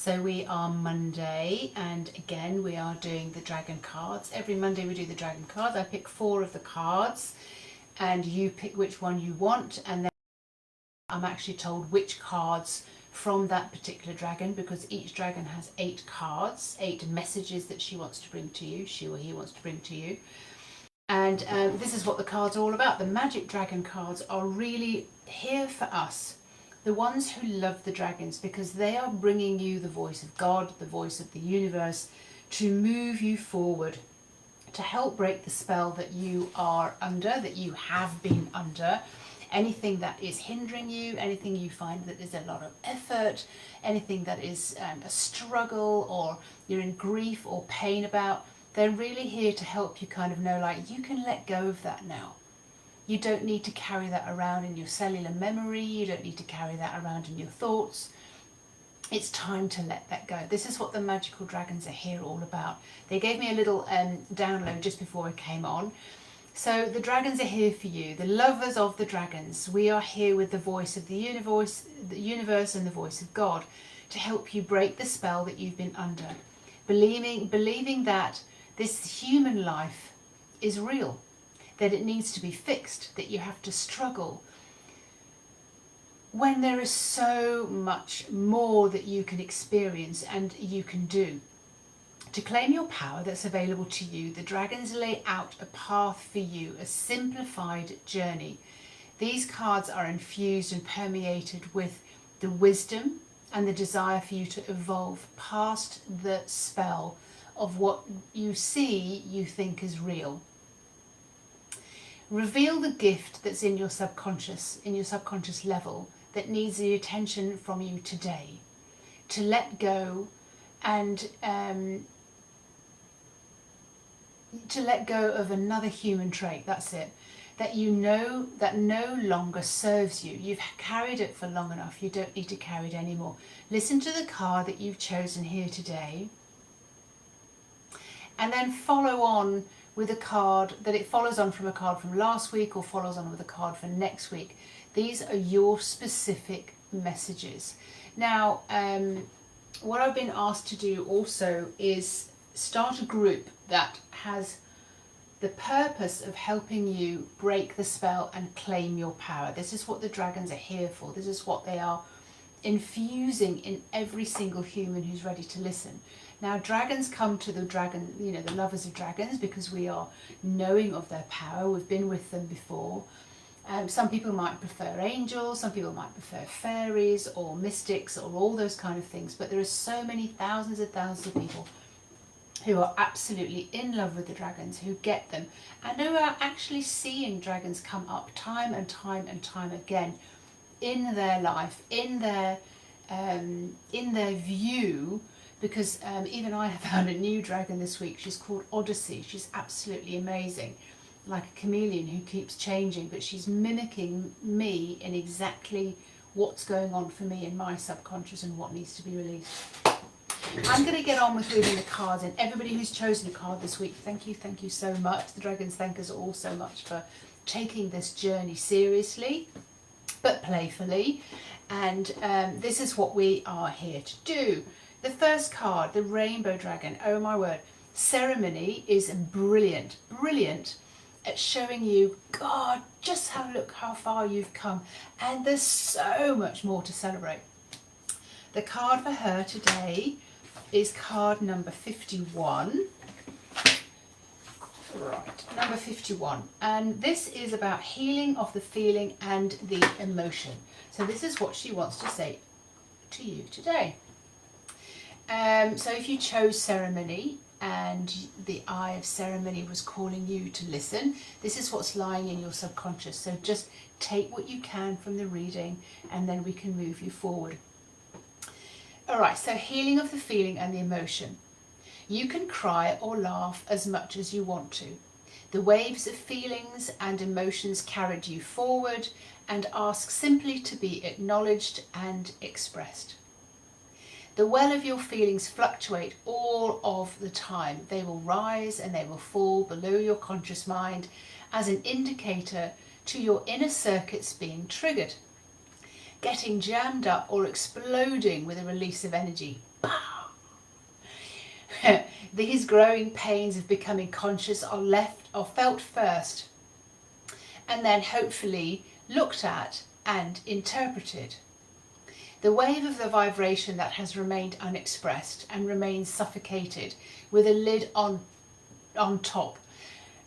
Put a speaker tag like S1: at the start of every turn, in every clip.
S1: So we are Monday, and again we are doing the dragon cards. Every Monday we do the dragon cards. I pick 4 of the cards and you pick which one you want, and then I'm actually told which cards from that particular dragon, because each dragon has 8 cards, 8 messages that she wants to bring to you, she or he wants to bring to you. And this is what the cards are all about. The magic dragon cards are really here for us, the ones who love the dragons, because they are bringing you the voice of God, the voice of the universe, to move you forward, to help break the spell that you are under, that you have been under. Anything that is hindering you, anything you find that is a lot of effort, anything that is a struggle, or you're in grief or pain about, they're really here to help you kind of know, like, you can let go of that now. You don't need to carry that around in your cellular memory. You don't need to carry that around in your thoughts. It's time to let that go. This is what the magical dragons are here all about. They gave me a little download just before I came on. So the dragons are here for you, the lovers of the dragons. We are here with the voice of the universe and the voice of God, to help you break the spell that you've been under. Believing that this human life is real, that it needs to be fixed, that you have to struggle, when there is so much more that you can experience and you can do. To claim your power that's available to you, the dragons lay out a path for you, a simplified journey. These cards are infused and permeated with the wisdom and the desire for you to evolve past the spell of what you see you think is real. Reveal the gift that's in your subconscious level, that needs the attention from you today. To let go and to let go of another human trait, that's it, that you know that no longer serves you. You've carried it for long enough, you don't need to carry it anymore. Listen to the card that you've chosen here today, and then follow on with a card that it follows on from a card from last week, or follows on with a card for next week. These are your specific messages. Now, what I've been asked to do also is start a group that has the purpose of helping you break the spell and claim your power. This is what the dragons are here for. This is what they are infusing in every single human who's ready to listen. Now, dragons come to the dragon, the lovers of dragons, because we are knowing of their power. We've been with them before. Some people might prefer angels, some people might prefer fairies or mystics or all those kind of things, but there are so many thousands and thousands of people who are absolutely in love with the dragons, who get them, and who are actually seeing dragons come up time and time and time again in their life, in their view, because even I have found a new dragon this week. She's called Odyssey. She's absolutely amazing, like a chameleon who keeps changing, but she's mimicking me in exactly what's going on for me in my subconscious and what needs to be released. I'm going to get on with reading the cards, and everybody who's chosen a card this week, thank you so much. The dragons thank us all so much for taking this journey seriously but playfully, and this is what we are here to do. The first card, the rainbow dragon, oh my word, ceremony, is brilliant at showing you, God, just look how far you've come, and there's so much more to celebrate. The card for her today is card number 51. Right, number 51, and this is about healing of the feeling and the emotion. So this is what she wants to say to you today. So if you chose ceremony and the eye of ceremony was calling you to listen, this is what's lying in your subconscious. So just take what you can from the reading, and then we can move you forward. All right, so healing of the feeling and the emotion. You can cry or laugh as much as you want to. The waves of feelings and emotions carried you forward and ask simply to be acknowledged and expressed. The well of your feelings fluctuate all of the time. They will rise and they will fall below your conscious mind as an indicator to your inner circuits being triggered, getting jammed up or exploding with a release of energy. These growing pains of becoming conscious are felt first, and then hopefully looked at and interpreted. The wave of the vibration that has remained unexpressed and remains suffocated with a lid on top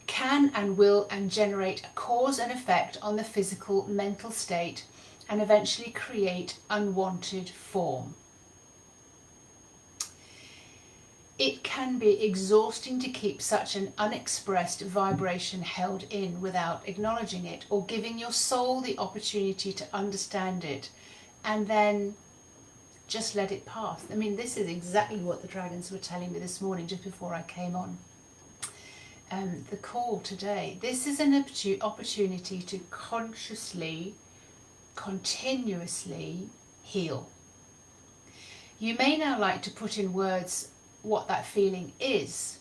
S1: can and will and generate a cause and effect on the physical mental state and eventually create unwanted form. It can be exhausting to keep such an unexpressed vibration held in without acknowledging it or giving your soul the opportunity to understand it and then just let it pass. I mean, this is exactly what the dragons were telling me this morning just before I came on the call today. This is an opportunity to consciously, continuously heal. You may now like to put in words what that feeling is,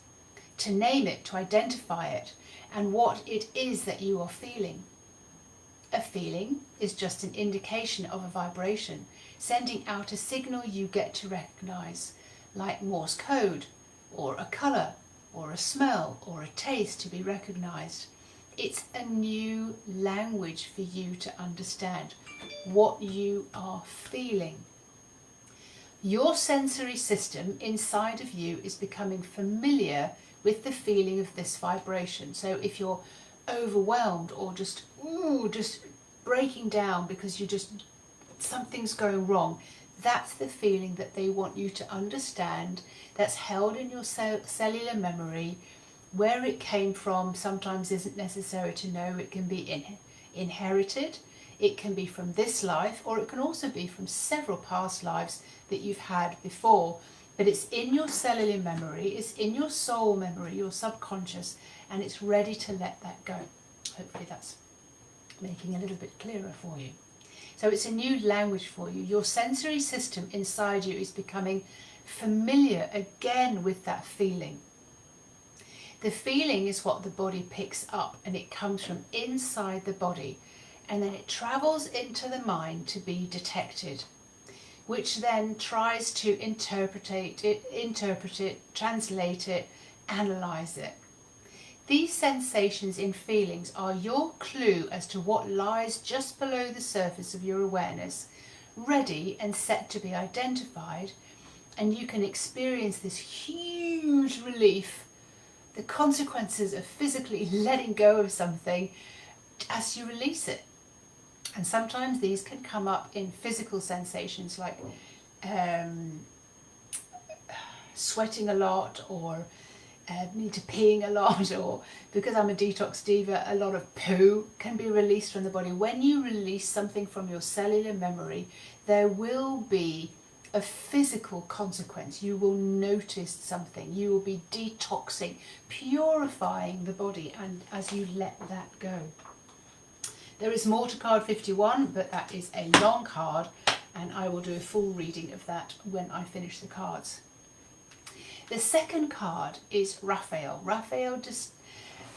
S1: to name it, to identify it, and what it is that you are feeling. A feeling is just an indication of a vibration, sending out a signal you get to recognize, like Morse code, or a color, or a smell, or a taste to be recognized. It's a new language for you to understand what you are feeling. Your sensory system inside of you is becoming familiar with the feeling of this vibration. So if you're overwhelmed or just breaking down because something's going wrong, that's the feeling that they want you to understand, that's held in your cellular memory. Where it came from sometimes isn't necessary to know. It can be inherited, it can be from this life, or it can also be from several past lives that you've had before. But it's in your cellular memory, it's in your soul memory, your subconscious, and it's ready to let that go. Hopefully that's making a little bit clearer for you. So it's a new language for you. Your sensory system inside you is becoming familiar again with that feeling. The feeling is what the body picks up, and it comes from inside the body, and then it travels into the mind to be detected, which then tries to interpret it, translate it, analyze it. These sensations and feelings are your clue as to what lies just below the surface of your awareness, ready and set to be identified, and you can experience this huge relief, the consequences of physically letting go of something as you release it. And sometimes these can come up in physical sensations like sweating a lot, or need to peeing a lot, or because I'm a detox diva, a lot of poo can be released from the body. When you release something from your cellular memory, there will be a physical consequence. You will notice something. You will be detoxing, purifying the body, and as you let that go. There is more to card 51, but that is a long card, and I will do a full reading of that when I finish the cards. The second card is Raphael. Raphael,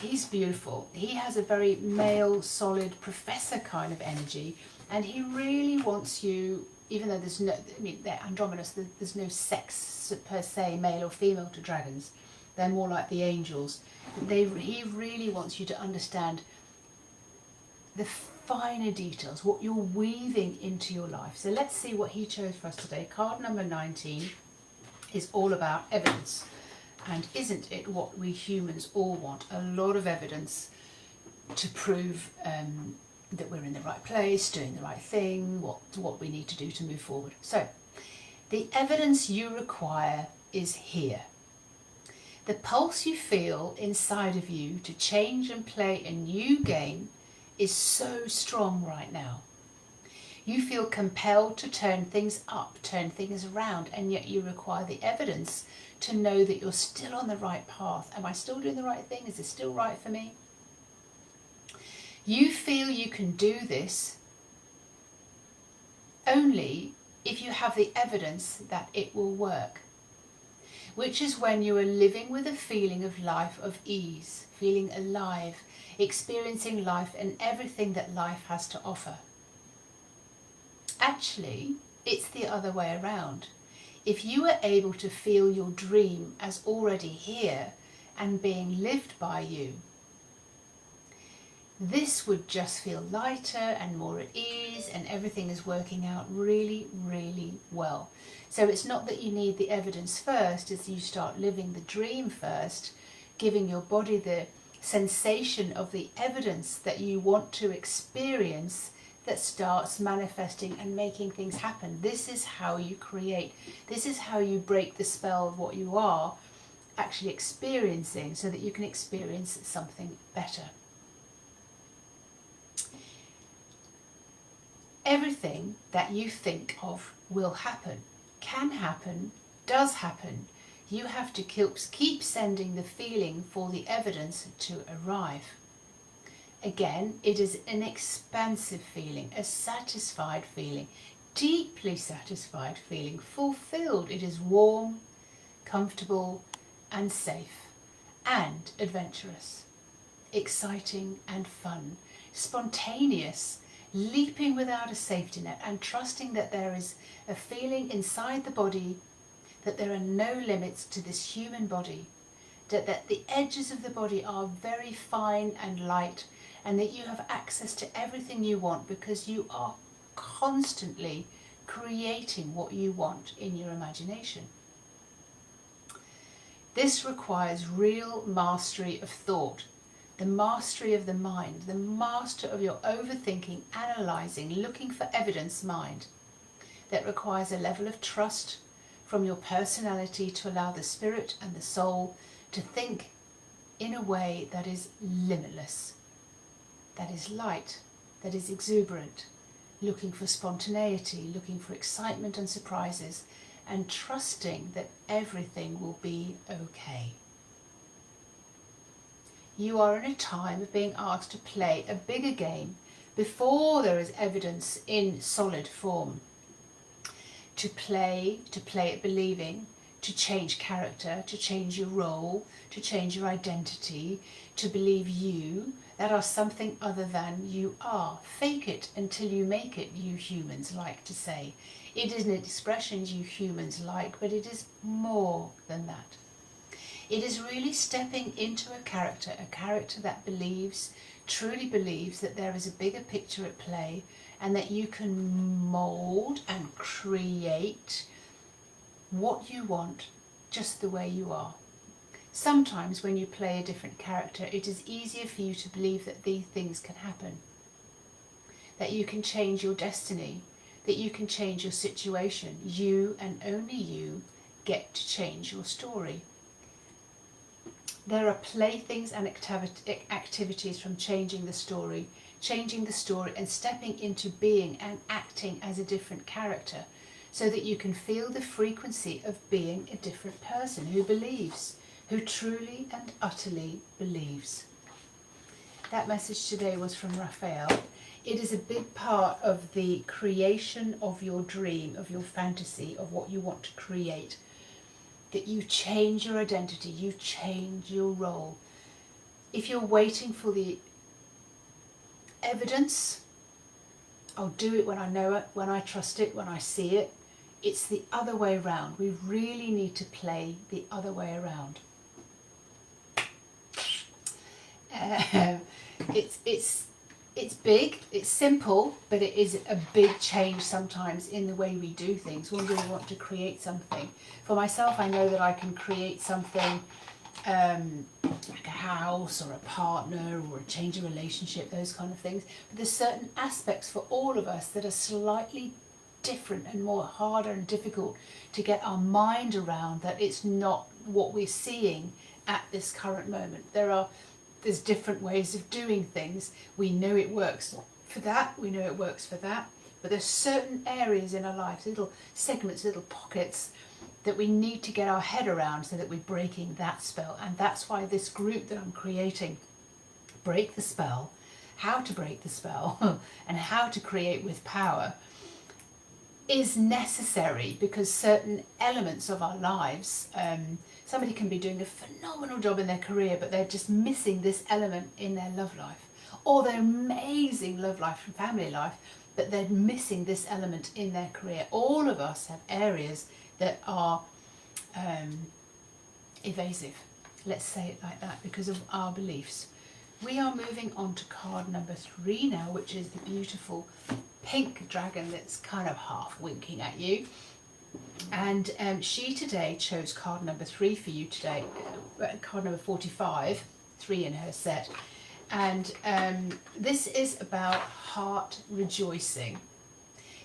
S1: he's beautiful. He has a very male, solid professor kind of energy, and he really wants you, even though they're androgynous, there's no sex per se, male or female, to dragons. They're more like the angels. He really wants you to understand the finer details, what you're weaving into your life. So let's see what he chose for us today. Card number 19 is all about evidence. And isn't it what we humans all want? A lot of evidence to prove that we're in the right place, doing the right thing, what we need to do to move forward. So the evidence you require is here. The pulse you feel inside of you to change and play a new game is so strong right now. You feel compelled to turn things up, turn things around, and yet you require the evidence to know that you're still on the right path. Am I still doing the right thing? Is this still right for me? You feel you can do this only if you have the evidence that it will work, which is when you are living with a feeling of life of ease, feeling alive, experiencing life and everything that life has to offer. Actually, it's the other way around. If you were able to feel your dream as already here and being lived by you, this would just feel lighter and more at ease, and everything is working out really, really well. So it's not that you need the evidence first, as you start living the dream first, giving your body the sensation of the evidence that you want to experience, that starts manifesting and making things happen. This is how you create. This is how you break the spell of what you are actually experiencing, so that you can experience something better. Everything that you think of will happen, can happen, does happen. You have to keep sending the feeling for the evidence to arrive. Again, it is an expansive feeling, a satisfied feeling, deeply satisfied feeling, fulfilled. It is warm, comfortable and safe and adventurous, exciting and fun, spontaneous, leaping without a safety net, and trusting that there is a feeling inside the body that there are no limits to this human body, that the edges of the body are very fine and light, and that you have access to everything you want because you are constantly creating what you want in your imagination. This requires real mastery of thought, the mastery of the mind, the master of your overthinking, analysing, looking for evidence mind. That requires a level of trust from your personality to allow the spirit and the soul to think in a way that is limitless, that is light, that is exuberant, looking for spontaneity, looking for excitement and surprises, and trusting that everything will be okay. You are in a time of being asked to play a bigger game before there is evidence in solid form. To play it believing, to change character, to change your role, to change your identity, to believe you that are something other than you are. Fake it until you make it, you humans like to say. It is an expression you humans like, but it is more than that. It is really stepping into a character that believes, truly believes that there is a bigger picture at play, and that you can mould and create what you want just the way you are. Sometimes when you play a different character, it is easier for you to believe that these things can happen, that you can change your destiny, that you can change your situation. You and only you get to change your story. There are playthings and activities from changing the story and stepping into being and acting as a different character, so that you can feel the frequency of being a different person who believes, who truly and utterly believes. That message today was from Raphael. It is a big part of the creation of your dream, of your fantasy, of what you want to create. That you change your identity, you change your role. If you're waiting for the evidence, I'll do it when I know it, when I trust it, when I see it. It's the other way around. We really need to play the other way around. It's big, it's simple, but it is a big change sometimes in the way we do things when we want to create something. For myself, I know that I can create something like a house or a partner or a change of relationship, those kind of things. But there's certain aspects for all of us that are slightly different and more harder and difficult to get our mind around, that it's not what we're seeing at this current moment. There's different ways of doing things. We know it works for that, we know it works for that, but there's certain areas in our lives, little segments, little pockets, that we need to get our head around so that we're breaking that spell. And that's why this group that I'm creating, Break the Spell, how to break the spell and how to create with power, is necessary, because certain elements of our lives, somebody can be doing a phenomenal job in their career, but they're just missing this element in their love life, or their amazing love life and family life, but they're missing this element in their career. All of us have areas that are evasive. Let's say it like that, because of our beliefs. We are moving on to card number 3 now, which is the beautiful pink dragon that's kind of half winking at you. And she today chose card number 3 for you today, card number 45, 3 in her set. And this is about heart rejoicing.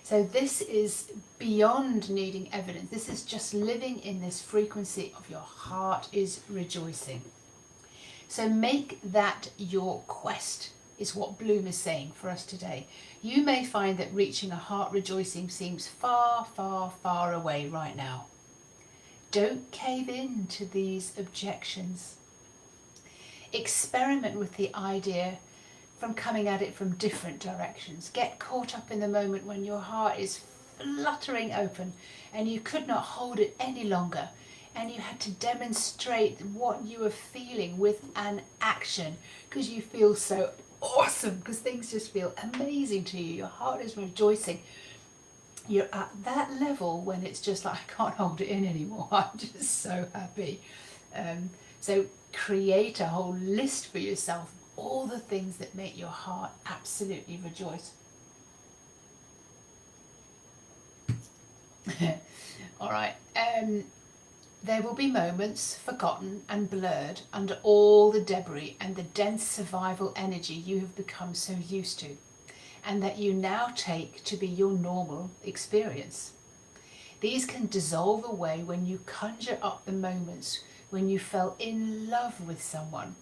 S1: So this is beyond needing evidence. This is just living in this frequency of your heart is rejoicing. So make that your quest, is what Bloom is saying for us today. You may find that reaching a heart rejoicing seems far, far, far away right now. Don't cave in to these objections. Experiment with the idea from coming at it from different directions. Get caught up in the moment when your heart is fluttering open and you could not hold it any longer, and you had to demonstrate what you were feeling with an action because you feel so awesome, because things just feel amazing to you. Your heart is rejoicing. You're at that level when it's just like, I can't hold it in anymore. I'm just so happy. So create a whole list for yourself, all the things that make your heart absolutely rejoice. All right. There will be moments forgotten and blurred under all the debris and the dense survival energy you have become so used to, and that you now take to be your normal experience. These can dissolve away when you conjure up the moments when you fell in love with someone,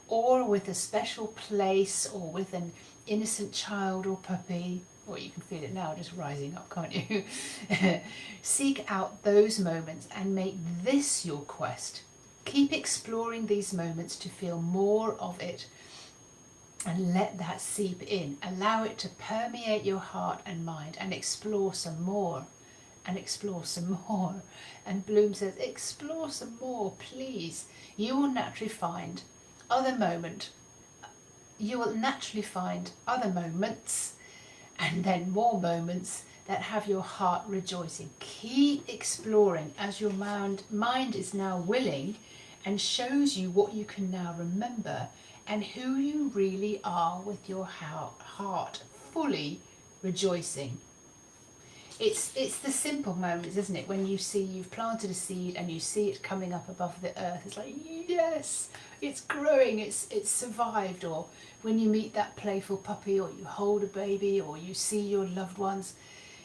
S1: or with a special place, or with an innocent child or puppy, or you can feel it now just rising up, can't you? Seek out those moments and make this your quest. Keep exploring these moments to feel more of it, and let that seep in. Allow it to permeate your heart and mind, and explore some more, and explore some more. And Bloom says, explore some more, please. You will naturally find other moments, and then more moments that have your heart rejoicing. Keep exploring as your mind is now willing and shows you what you can now remember and who you really are, with your heart fully rejoicing. It's the simple moments, isn't it? When you see you've planted a seed and you see it coming up above the earth. It's like, yes, it's growing, it's survived. Or when you meet that playful puppy, or you hold a baby, or you see your loved ones,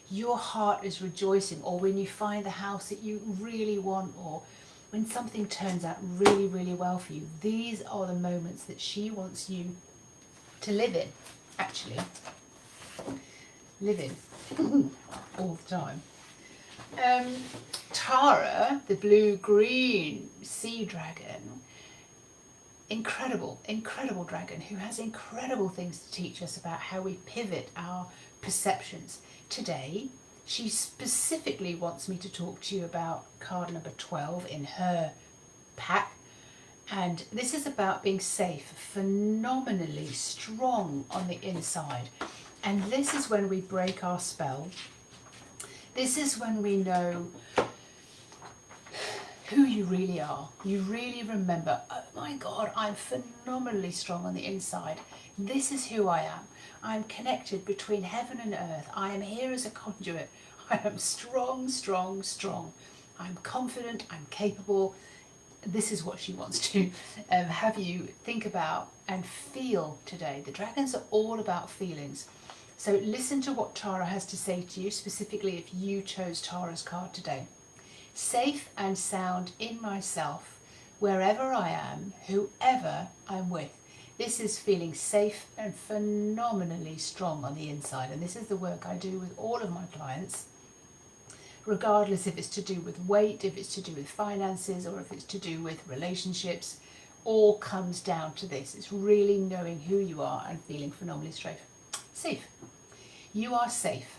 S1: your heart is rejoicing. Or when you find the house that you really want, or when something turns out really, really well for you. These are the moments that she wants you to live in, actually. Live in. All the time. Tara, the blue-green sea dragon, incredible dragon who has incredible things to teach us about how we pivot our perceptions. Today, she specifically wants me to talk to you about card number 12 in her pack. And this is about being safe, phenomenally strong on the inside. And this is when we break our spell. This is when we know who you really are. You really remember, oh my God, I'm phenomenally strong on the inside. This is who I am. I'm connected between heaven and earth. I am here as a conduit. I am strong, strong, strong. I'm confident, I'm capable. This is what she wants to have you think about and feel today. The dragons are all about feelings. So listen to what Tara has to say to you, specifically if you chose Tara's card today. Safe and sound in myself, wherever I am, whoever I'm with. This is feeling safe and phenomenally strong on the inside. And this is the work I do with all of my clients, regardless if it's to do with weight, if it's to do with finances, or if it's to do with relationships. All comes down to this. It's really knowing who you are and feeling phenomenally safe. You are safe.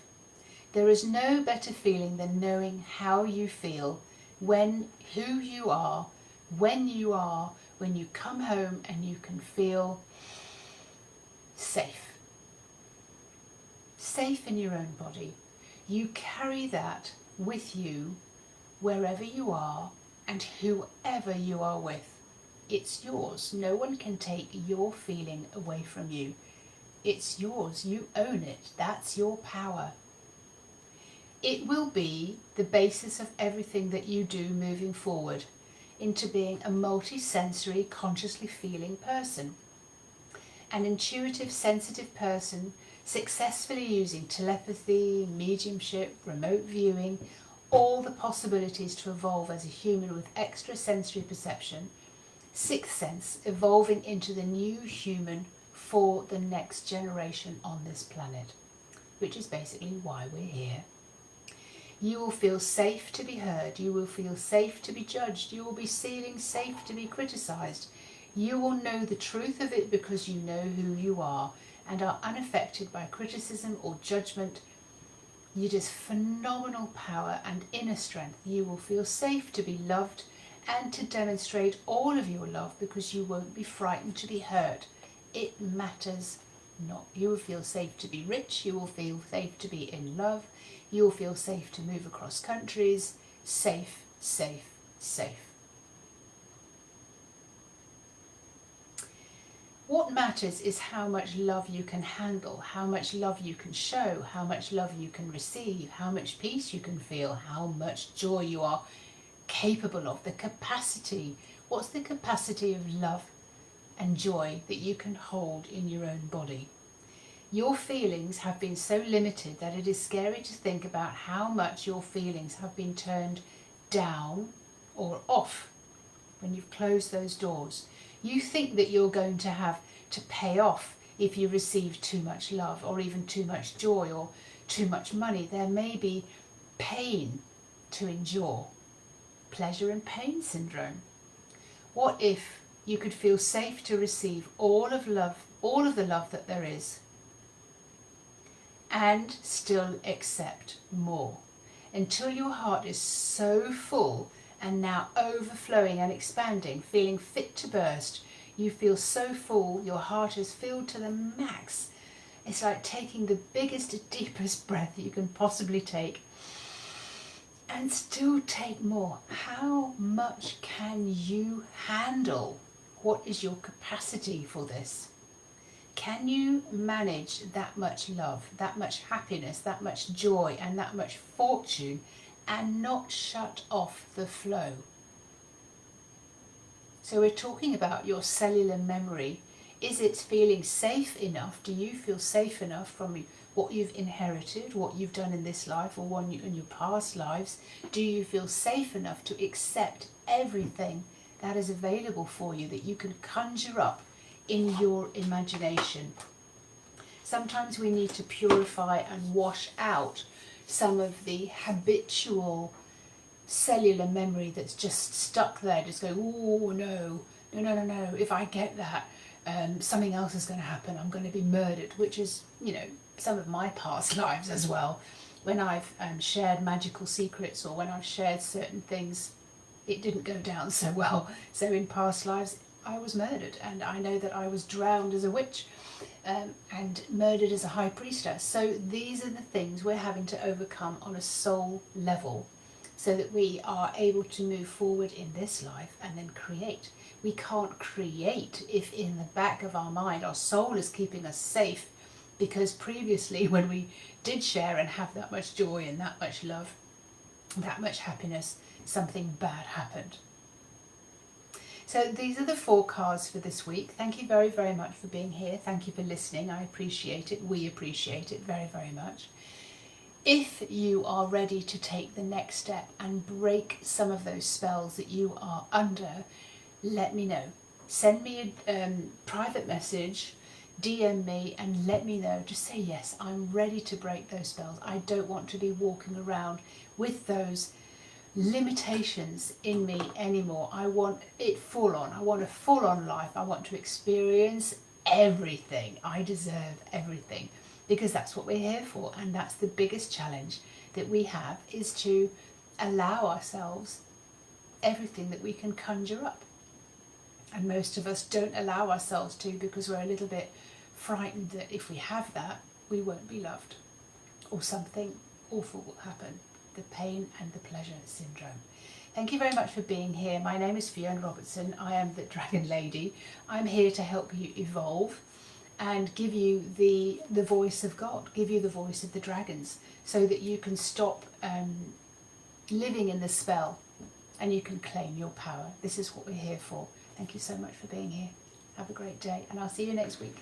S1: There is no better feeling than knowing how you feel, who you are, when you come home and you can feel safe. Safe in your own body. You carry that with you wherever you are and whoever you are with. It's yours. No one can take your feeling away from you. It's yours. You own it. That's your power. It will be the basis of everything that you do moving forward into being a multi-sensory, consciously feeling person. An intuitive, sensitive person successfully using telepathy, mediumship, remote viewing, all the possibilities to evolve as a human with extrasensory perception, sixth sense, evolving into the new human for the next generation on this planet, which is basically why we're here. You will feel safe to be heard. You will feel safe to be judged. You will be feeling safe to be criticised. You will know the truth of it because you know who you are and are unaffected by criticism or judgment. You just phenomenal power and inner strength. You will feel safe to be loved and to demonstrate all of your love because you won't be frightened to be hurt. It matters not. You will feel safe to be rich. You will feel safe to be in love. You will feel safe to move across countries. Safe, safe, safe. What matters is how much love you can handle, how much love you can show, how much love you can receive, how much peace you can feel, how much joy you are capable of, the capacity. What's the capacity of love and joy that you can hold in your own body? Your feelings have been so limited that it is scary to think about how much your feelings have been turned down or off when you've closed those doors. You think that you're going to have to pay off if you receive too much love or even too much joy or too much money. There may be pain to endure. Pleasure and pain syndrome. What if you could feel safe to receive all of love, all of the love that there is, and still accept more until your heart is so full and now overflowing and expanding, feeling fit to burst. You feel so full, your heart is filled to the max. It's like taking the biggest, deepest breath you can possibly take and still take more. How much can you handle? What is your capacity for this? Can you manage that much love, that much happiness, that much joy and that much fortune and not shut off the flow? So we're talking about your cellular memory. Is it feeling safe enough? Do you feel safe enough from what you've inherited, what you've done in this life or in your past lives? Do you feel safe enough to accept everything that is available for you that you can conjure up in your imagination? Sometimes we need to purify and wash out some of the habitual cellular memory that's just stuck there, just going, oh no, if I get that, something else is going to happen, I'm going to be murdered, which is, some of my past lives as well. When I've shared magical secrets or when I've shared certain things, it didn't go down so well. So in past lives, I was murdered, and I know that I was drowned as a witch and murdered as a high priestess. So these are the things we're having to overcome on a soul level so that we are able to move forward in this life and then create. We can't create if in the back of our mind our soul is keeping us safe, because previously when we did share and have that much joy and that much love, that much happiness, something bad happened. So these are the 4 cards for this week. Thank you very, very much for being here. Thank you for listening. I appreciate it. We appreciate it very, very much. If you are ready to take the next step and break some of those spells that you are under, let me know. Send me a private message, DM me and let me know. Just say, yes, I'm ready to break those spells. I don't want to be walking around with those limitations in me anymore. I want it full on. I want a full on life. I want to experience everything. I deserve everything, because that's what we're here for. And that's the biggest challenge that we have, is to allow ourselves everything that we can conjure up. And most of us don't allow ourselves to, because we're a little bit frightened that if we have that, we won't be loved or something awful will happen. the pain and the pleasure syndrome. Thank you very much for being here. My name is Fiona Robertson. I am the Dragon Lady. I'm here to help you evolve and give you the voice of God, give you the voice of the dragons, so that you can stop living in the spell and you can claim your power. This is what we're here for. Thank you so much for being here. Have a great day, and I'll see you next week.